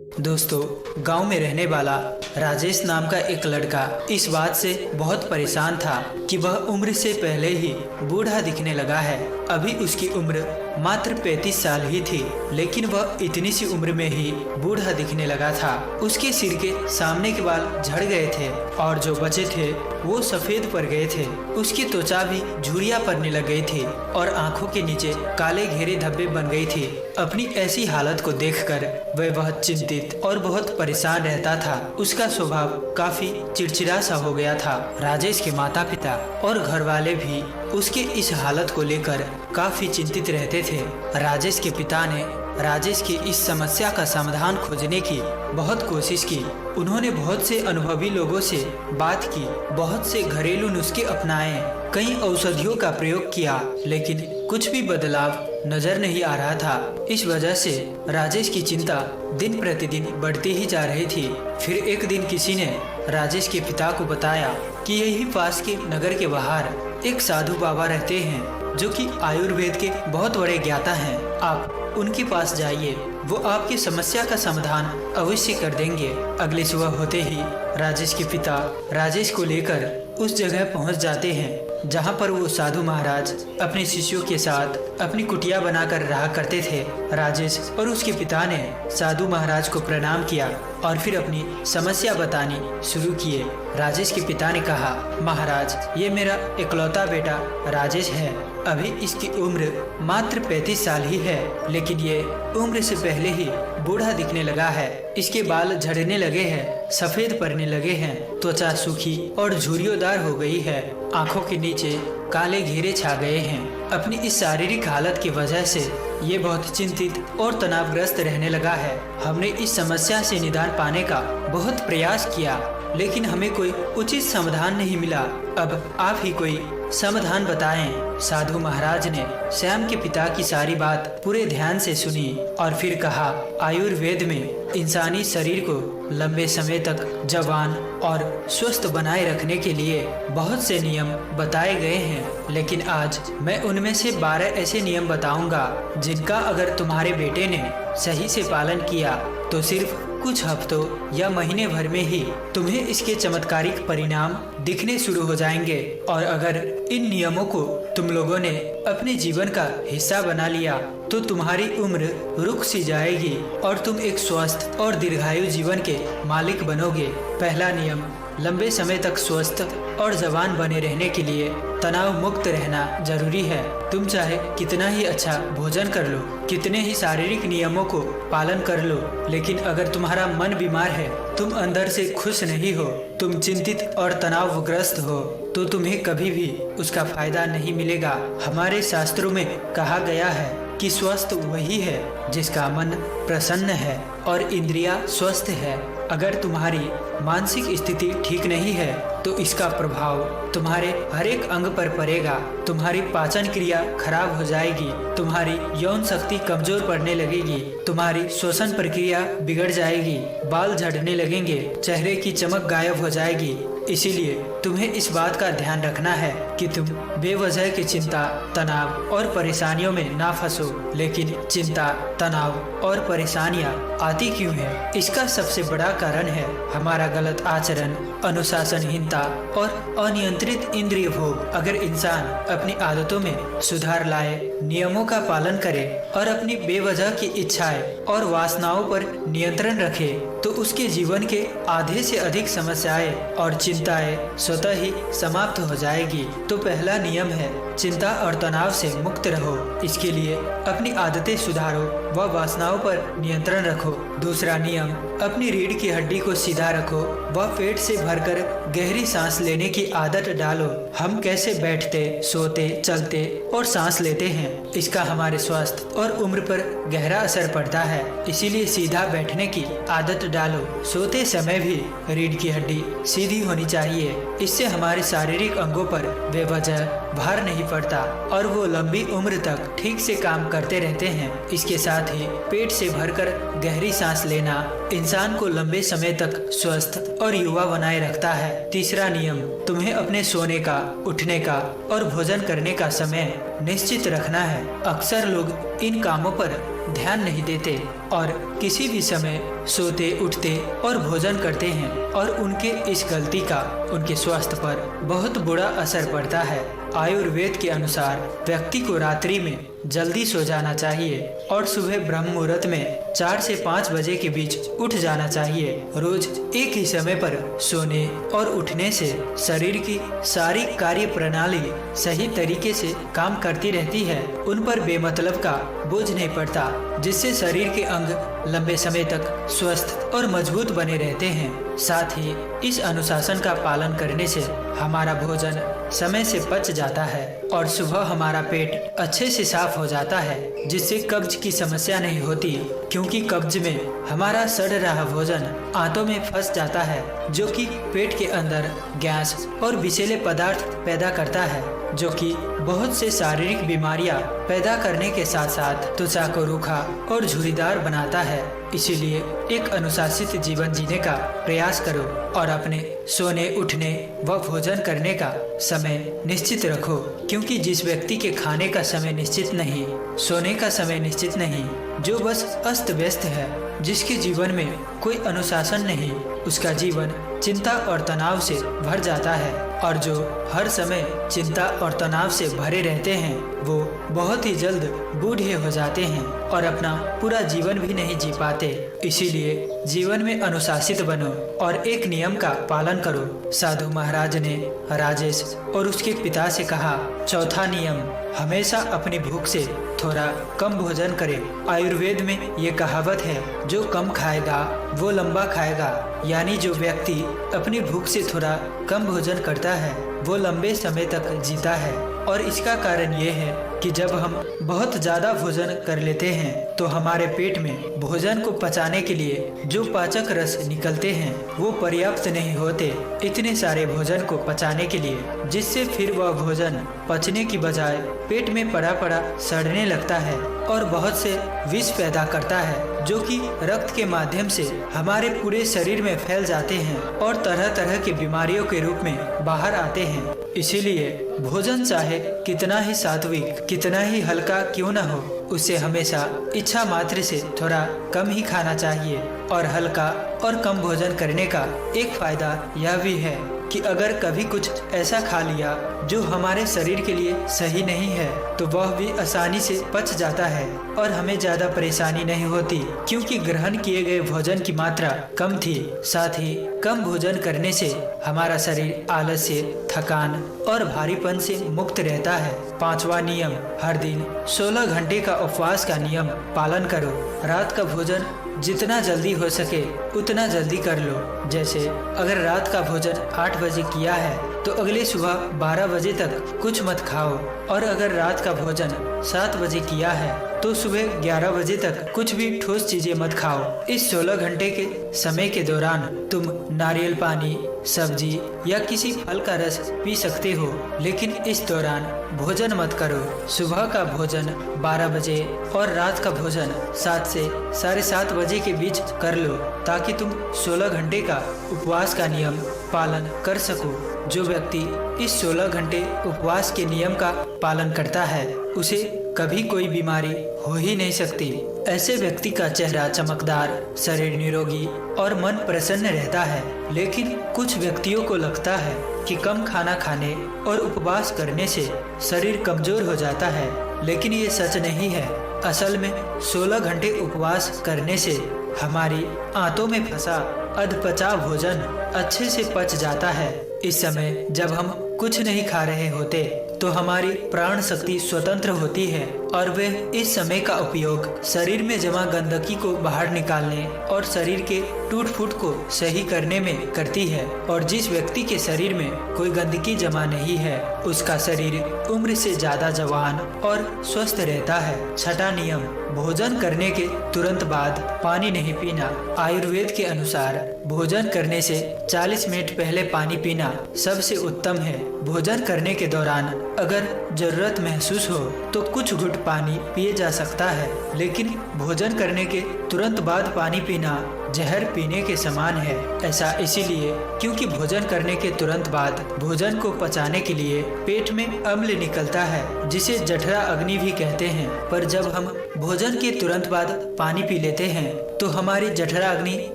दोस्तों, गांव में रहने वाला राजेश नाम का एक लड़का इस बात से बहुत परेशान था कि वह उम्र से पहले ही बूढ़ा दिखने लगा है। अभी उसकी उम्र मात्र 35 साल ही थी, लेकिन वह इतनी सी उम्र में ही बूढ़ा दिखने लगा था। उसके सिर के सामने के बाल झड़ गए थे और जो बचे थे वो सफेद पड़ गए थे। उसकी त्वचा भी झुर्रियां पड़ने लग गई थी और आंखों के नीचे काले घेरे धब्बे बन गई थी। अपनी ऐसी हालत को देखकर वह बहुत चिंतित और बहुत परेशान रहता था। उसका स्वभाव काफी चिड़चिड़ा सा हो गया था। राजेश के माता पिता और घर वाले भी उसके इस हालत को लेकर काफी चिंतित रहते थे। राजेश के पिता ने राजेश की इस समस्या का समाधान खोजने की बहुत कोशिश की। उन्होंने बहुत से अनुभवी लोगों से बात की, बहुत से घरेलू नुस्खे अपनाए, कई औषधियों का प्रयोग किया, लेकिन कुछ भी बदलाव नजर नहीं आ रहा था। इस वजह से राजेश की चिंता दिन प्रतिदिन बढ़ती ही जा रही थी। फिर एक दिन किसी ने राजेश के पिता को बताया कि यही पास के नगर के बाहर एक साधु बाबा रहते हैं जो कि आयुर्वेद के बहुत बड़े ज्ञाता हैं। आप उनके पास जाइए, वो आपकी समस्या का समाधान अवश्य कर देंगे। अगले सुबह होते ही राजेश के पिता राजेश को लेकर उस जगह पहुंच जाते हैं जहां पर वो साधु महाराज अपने शिष्यों के साथ अपनी कुटिया बनाकर रहा करते थे। राजेश और उसके पिता ने साधु महाराज को प्रणाम किया और फिर अपनी समस्या बतानी शुरू किए। राजेश के पिता ने कहा, महाराज, ये मेरा इकलौता बेटा राजेश है। अभी इसकी उम्र मात्र 35 साल ही है, लेकिन ये उम्र से पहले ही बूढ़ा दिखने लगा है। इसके बाल झड़ने लगे हैं, सफेद पड़ने लगे हैं, त्वचा सूखी और झुर्रियोंदार हो गई है, आंखों के नीचे काले घेरे छा गए हैं। अपनी इस शारीरिक हालत की वजह से ये बहुत चिंतित और तनावग्रस्त रहने लगा है। हमने इस समस्या से निदान पाने का बहुत प्रयास किया, लेकिन हमें कोई उचित समाधान नहीं मिला। अब आप ही कोई समाधान बताएं। साधु महाराज ने श्याम के पिता की सारी बात पूरे ध्यान से सुनी और फिर कहा, आयुर्वेद में इंसानी शरीर को लंबे समय तक जवान और स्वस्थ बनाए रखने के लिए बहुत से नियम बताए गए हैं, लेकिन आज मैं उनमें से 12 ऐसे नियम बताऊंगा जिनका अगर तुम्हारे बेटे ने सही से पालन किया तो सिर्फ कुछ हफ्तों या महीने भर में ही तुम्हें इसके चमत्कारिक परिणाम दिखने शुरू हो जाएंगे। और अगर इन नियमों को तुम लोगों ने अपने जीवन का हिस्सा बना लिया तो तुम्हारी उम्र रुक सी जाएगी और तुम एक स्वस्थ और दीर्घायु जीवन के मालिक बनोगे। पहला नियम, लंबे समय तक स्वस्थ और जवान बने रहने के लिए तनाव मुक्त रहना जरूरी है। तुम चाहे कितना ही अच्छा भोजन कर लो, कितने ही शारीरिक नियमों को पालन कर लो, लेकिन अगर तुम्हारा मन बीमार है, तुम अंदर से खुश नहीं हो, तुम चिंतित और तनावग्रस्त हो, तो तुम्हें कभी भी उसका फायदा नहीं मिलेगा। हमारे शास्त्रों में कहा गया है कि स्वस्थ वही है जिसका मन प्रसन्न है और इंद्रियां स्वस्थ है। अगर तुम्हारी मानसिक स्थिति ठीक नहीं है तो इसका प्रभाव तुम्हारे हर एक अंग पर पड़ेगा। तुम्हारी पाचन क्रिया खराब हो जाएगी, तुम्हारी यौन शक्ति कमजोर पड़ने लगेगी, तुम्हारी श्वसन प्रक्रिया बिगड़ जाएगी, बाल झड़ने लगेंगे, चेहरे की चमक गायब हो जाएगी। इसीलिए तुम्हें इस बात का ध्यान रखना है कि तुम बेवजह की चिंता, तनाव और परेशानियों में ना फंसो। लेकिन चिंता, तनाव और परेशानियां आती क्यों है? इसका सबसे बड़ा कारण है हमारा गलत आचरण, अनुशासनहीनता और अनियंत्रित इंद्रिय भोग। अगर इंसान अपनी आदतों में सुधार लाए, नियमों का पालन करे और अपनी बेवजह की इच्छाएं और वासनाओं पर नियंत्रण रखे तो उसके जीवन के आधे से अधिक समस्याएं और चिंताएं स्वतः ही समाप्त हो जाएगी। तो पहला नियम है, चिंता और तनाव से मुक्त रहो। इसके लिए अपनी आदतें सुधारो व वासनाओं पर नियंत्रण रखो। दूसरा नियम, अपनी रीढ़ की हड्डी को सीधा रखो व पेट से भरकर गहरी सांस लेने की आदत डालो। हम कैसे बैठते, सोते, चलते और सांस लेते हैं, इसका हमारे स्वास्थ्य और उम्र पर गहरा असर पड़ता है। इसीलिए सीधा बैठने की आदत डालो। सोते समय भी रीढ़ की हड्डी सीधी होनी चाहिए। इससे हमारे शारीरिक अंगों पर बेवजह भार नहीं पड़ता और वो लंबी उम्र तक ठीक से काम करते रहते हैं। इसके साथ ही पेट से भरकर गहरी सांस लेना इंसान को लंबे समय तक स्वस्थ और युवा बनाए रखता है। तीसरा नियम, तुम्हें अपने सोने का, उठने का और भोजन करने का समय निश्चित रखना है। अक्सर लोग इन कामों पर ध्यान नहीं देते और किसी भी समय सोते उठते और भोजन करते हैं और उनके इस गलती का उनके स्वास्थ्य पर बहुत बुरा असर पड़ता है। आयुर्वेद के अनुसार व्यक्ति को रात्रि में जल्दी सो जाना चाहिए और सुबह ब्रह्म मुहूर्त में 4 से 5 बजे के बीच उठ जाना चाहिए। रोज एक ही समय पर सोने और उठने से शरीर की सारी कार्य प्रणाली सही तरीके से काम करती रहती है। उन पर बेमतलब का बोझ नहीं पड़ता, जिससे शरीर के अंग लंबे समय तक स्वस्थ और मजबूत बने रहते हैं। साथ ही इस अनुशासन का पालन करने से हमारा भोजन समय से पच जाता है और सुबह हमारा पेट अच्छे से साफ हो जाता है, जिससे कब्ज की समस्या नहीं होती, क्योंकि कब्ज में हमारा सड़ रहा भोजन आंतों में फंस जाता है, जो कि पेट के अंदर गैस और विषैले पदार्थ पैदा करता है, जो कि बहुत से शारीरिक बीमारियां पैदा करने के साथ साथ त्वचा को रूखा और झुर्रीदार बनाता है। इसीलिए एक अनुशासित जीवन जीने का प्रयास करो और अपने सोने उठने व भोजन करने का समय निश्चित रखो, क्योंकि जिस व्यक्ति के खाने का समय निश्चित नहीं, सोने का समय निश्चित नहीं, जो बस अस्त व्यस्त है, जिसके जीवन में कोई अनुशासन नहीं, उसका जीवन चिंता और तनाव से भर जाता है। और जो हर समय चिंता और तनाव से भरे रहते हैं, वो बहुत ही जल्द बूढ़े हो जाते हैं और अपना पूरा जीवन भी नहीं जी पाते। इसीलिए जीवन में अनुशासित बनो और एक नियम का पालन करो। साधु महाराज ने राजेश और उसके पिता से कहा, चौथा नियम, हमेशा अपनी भूख से थोड़ा कम भोजन करे। आयुर्वेद में ये कहावत है, जो कम खाएगा वो लंबा खाएगा, यानी जो व्यक्ति अपनी भूख से थोड़ा कम भोजन करता है वो लंबे समय तक जीता है। और इसका कारण ये है कि जब हम बहुत ज़्यादा भोजन कर लेते हैं तो हमारे पेट में भोजन को पचाने के लिए जो पाचक रस निकलते हैं वो पर्याप्त नहीं होते इतने सारे भोजन को पचाने के लिए, जिससे फिर वह भोजन पचने की बजाय पेट में पड़ा पड़ा सड़ने लगता है और बहुत से विष पैदा करता है, जो कि रक्त के माध्यम से हमारे पूरे शरीर में फैल जाते हैं और तरह तरह की बीमारियों के रूप में बाहर आते हैं। इसीलिए भोजन चाहे कितना ही सात्विक, कितना ही हल्का क्यों न हो, उसे हमेशा इच्छा मात्र से थोड़ा कम ही खाना चाहिए। और हल्का और कम भोजन करने का एक फायदा यह भी है कि अगर कभी कुछ ऐसा खा लिया जो हमारे शरीर के लिए सही नहीं है तो वह भी आसानी से पच जाता है और हमें ज्यादा परेशानी नहीं होती, क्योंकि ग्रहण किए गए भोजन की मात्रा कम थी। साथ ही कम भोजन करने से हमारा शरीर आलस्य, थकान और भारीपन से मुक्त रहता है। पांचवा नियम, हर दिन 16 घंटे का उपवास का नियम पालन करो। रात का भोजन जितना जल्दी हो सके उतना जल्दी कर लो। जैसे अगर रात का भोजन 8 बजे किया है तो अगले सुबह 12 बजे तक कुछ मत खाओ, और अगर रात का भोजन 7 बजे किया है तो सुबह 11 बजे तक कुछ भी ठोस चीजें मत खाओ। इस 16 घंटे के समय के दौरान तुम नारियल पानी, सब्जी या किसी फल का रस पी सकते हो, लेकिन इस दौरान भोजन मत करो। सुबह का भोजन 12 बजे और रात का भोजन 7 से 7:30 बजे के बीच कर लो, ताकि तुम 16 घंटे का उपवास का नियम पालन कर सको। जो व्यक्ति इस 16 घंटे उपवास के नियम का पालन करता है उसे कभी कोई बीमारी हो ही नहीं सकती। ऐसे व्यक्ति का चेहरा चमकदार, शरीर निरोगी और मन प्रसन्न रहता है। लेकिन कुछ व्यक्तियों को लगता है कि कम खाना खाने और उपवास करने से शरीर कमजोर हो जाता है, लेकिन ये सच नहीं है। असल में 16 घंटे उपवास करने से हमारी आंतों में फंसा अधपचा भोजन अच्छे से पच जाता है। इस समय जब हम कुछ नहीं खा रहे होते तो हमारी प्राण शक्ति स्वतंत्र होती है और वे इस समय का उपयोग शरीर में जमा गंदगी को बाहर निकालने और शरीर के टूट फूट को सही करने में करती है। और जिस व्यक्ति के शरीर में कोई गंदगी जमा नहीं है उसका शरीर उम्र से ज्यादा जवान और स्वस्थ रहता है। छठा नियम, भोजन करने के तुरंत बाद पानी नहीं पीना। आयुर्वेद के अनुसार भोजन करने से 40 मिनट पहले पानी पीना सबसे उत्तम है। भोजन करने के दौरान अगर जरूरत महसूस हो तो कुछ घुट पानी पिए जा सकता है, लेकिन भोजन करने के तुरंत बाद पानी पीना जहर पीने के समान है। ऐसा इसीलिए क्योंकि भोजन करने के तुरंत बाद भोजन को पचाने के लिए पेट में अम्ल निकलता है, जिसे जठरा अग्नि भी कहते हैं। पर जब हम भोजन के तुरंत बाद पानी पी लेते हैं तो हमारी जठरा अग्नि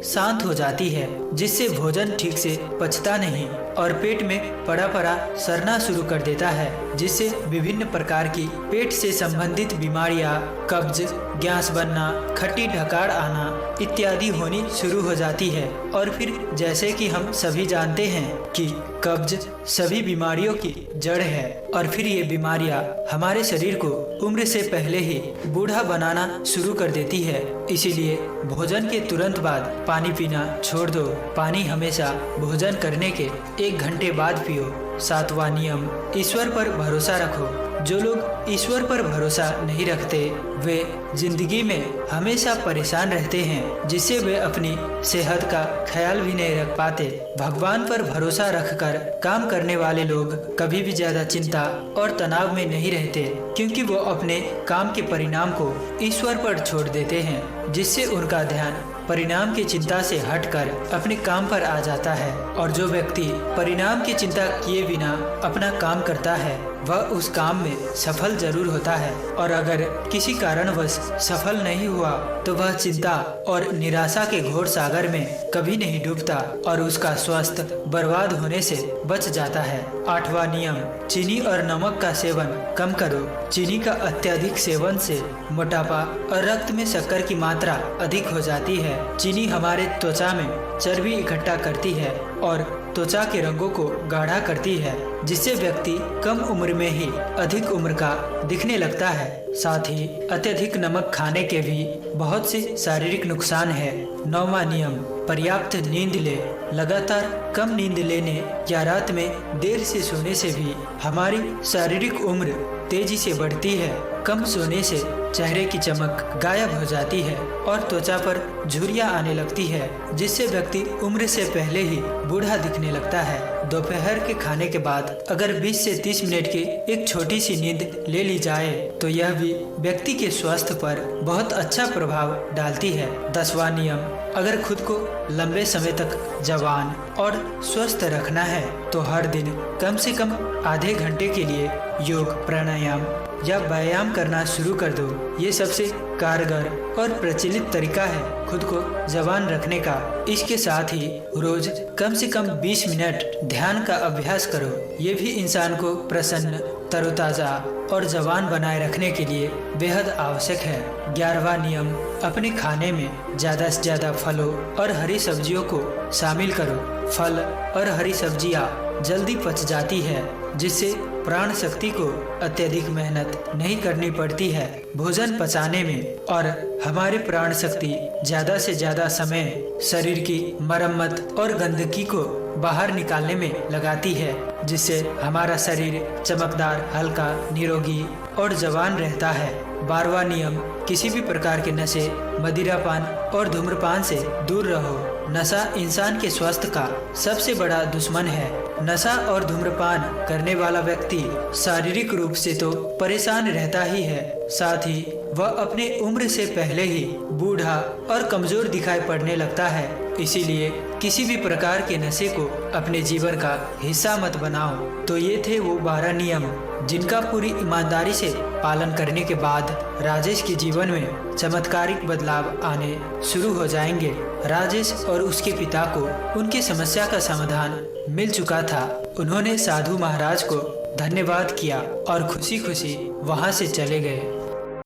शांत हो जाती है, जिससे भोजन ठीक से पचता नहीं और पेट में पड़ा पड़ा सड़ना शुरू कर देता है, जिससे विभिन्न प्रकार की पेट से संबंधित बीमारियां, कब्ज, गैस बनना, खट्टी ढकार आना इत्यादि होनी शुरू हो जाती है। और फिर जैसे कि हम सभी जानते हैं कि कब्ज सभी बीमारियों की जड़ है और फिर ये बीमारियां हमारे शरीर को उम्र से पहले ही बूढ़ा बनाना शुरू कर देती है। इसीलिए भोजन के तुरंत बाद पानी पीना छोड़ दो। पानी हमेशा भोजन करने के 1 घंटे बाद पियो। 7वां नियम, ईश्वर पर भरोसा रखो। जो लोग ईश्वर पर भरोसा नहीं रखते वे जिंदगी में हमेशा परेशान रहते हैं, जिससे वे अपनी सेहत का ख्याल भी नहीं रख पाते। भगवान पर भरोसा रखकर काम करने वाले लोग कभी भी ज्यादा चिंता और तनाव में नहीं रहते, क्योंकि वो अपने काम के परिणाम को ईश्वर पर छोड़ देते हैं, जिससे उनका ध्यान परिणाम की चिंता से हटकर अपने काम पर आ जाता है। और जो व्यक्ति परिणाम की चिंता किए बिना अपना काम करता है वह उस काम में सफल जरूर होता है, और अगर किसी कारणवश सफल नहीं हुआ तो वह चिंता और निराशा के घोर सागर में कभी नहीं डूबता और उसका स्वास्थ्य बर्बाद होने से बच जाता है। 8वां नियम, चीनी और नमक का सेवन कम करो। चीनी का अत्यधिक सेवन से मोटापा और रक्त में शक्कर की मात्रा अधिक हो जाती है। चीनी हमारे त्वचा में चर्बी इकट्ठा करती है और त्वचा के रंगों को गाढ़ा करती है, जिससे व्यक्ति कम उम्र में ही अधिक उम्र का दिखने लगता है। साथ ही अत्यधिक नमक खाने के भी बहुत से शारीरिक नुकसान है। 9वां नियम, पर्याप्त नींद ले। लगातार कम नींद लेने या रात में देर से सोने से भी हमारी शारीरिक उम्र तेजी से बढ़ती है। कम सोने से चेहरे की चमक गायब हो जाती है और त्वचा पर झुर्रियां आने लगती है, जिससे व्यक्ति उम्र से पहले ही बूढ़ा दिखने लगता है। दोपहर के खाने के बाद अगर 20 से 30 मिनट की एक छोटी सी नींद ले ली जाए तो यह भी व्यक्ति के स्वास्थ्य पर बहुत अच्छा प्रभाव डालती है। 10वां नियम, अगर खुद को लंबे समय तक जवान और स्वस्थ रखना है तो हर दिन कम से कम आधे घंटे के लिए योग, प्राणायाम या व्यायाम करना शुरू कर दो। ये सबसे कारगर और प्रचलित तरीका है खुद को जवान रखने का। इसके साथ ही रोज कम से कम 20 मिनट ध्यान का अभ्यास करो। ये भी इंसान को प्रसन्न, तरोताजा और जवान बनाए रखने के लिए बेहद आवश्यक है। 11वां नियम, अपने खाने में ज्यादा से ज्यादा फलों और हरी सब्जियों को शामिल करो। फल और हरी सब्जियां जल्दी पच जाती है, जिससे प्राण शक्ति को अत्यधिक मेहनत नहीं करनी पड़ती है भोजन पचाने में, और हमारे प्राण शक्ति ज्यादा से ज्यादा समय शरीर की मरम्मत और गंदगी को बाहर निकालने में लगाती है, जिससे हमारा शरीर चमकदार, हल्का, निरोगी और जवान रहता है। 12वां नियम, किसी भी प्रकार के नशे, मदिरापान और धूम्रपान से दूर रहो। नशा इंसान के स्वास्थ्य का सबसे बड़ा दुश्मन है। नशा और धूम्रपान करने वाला व्यक्ति शारीरिक रूप से तो परेशान रहता ही है, साथ ही वह अपने उम्र से पहले ही बूढ़ा और कमजोर दिखाई पड़ने लगता है। इसीलिए किसी भी प्रकार के नशे को अपने जीवन का हिस्सा मत बनाओ। तो ये थे वो 12 नियम जिनका पूरी ईमानदारी से पालन करने के बाद राजेश के जीवन में चमत्कारिक बदलाव आने शुरू हो जाएंगे। राजेश और उसके पिता को उनकी समस्या का समाधान मिल चुका था। उन्होंने साधु महाराज को धन्यवाद किया और खुशी खुशी वहां से चले गए।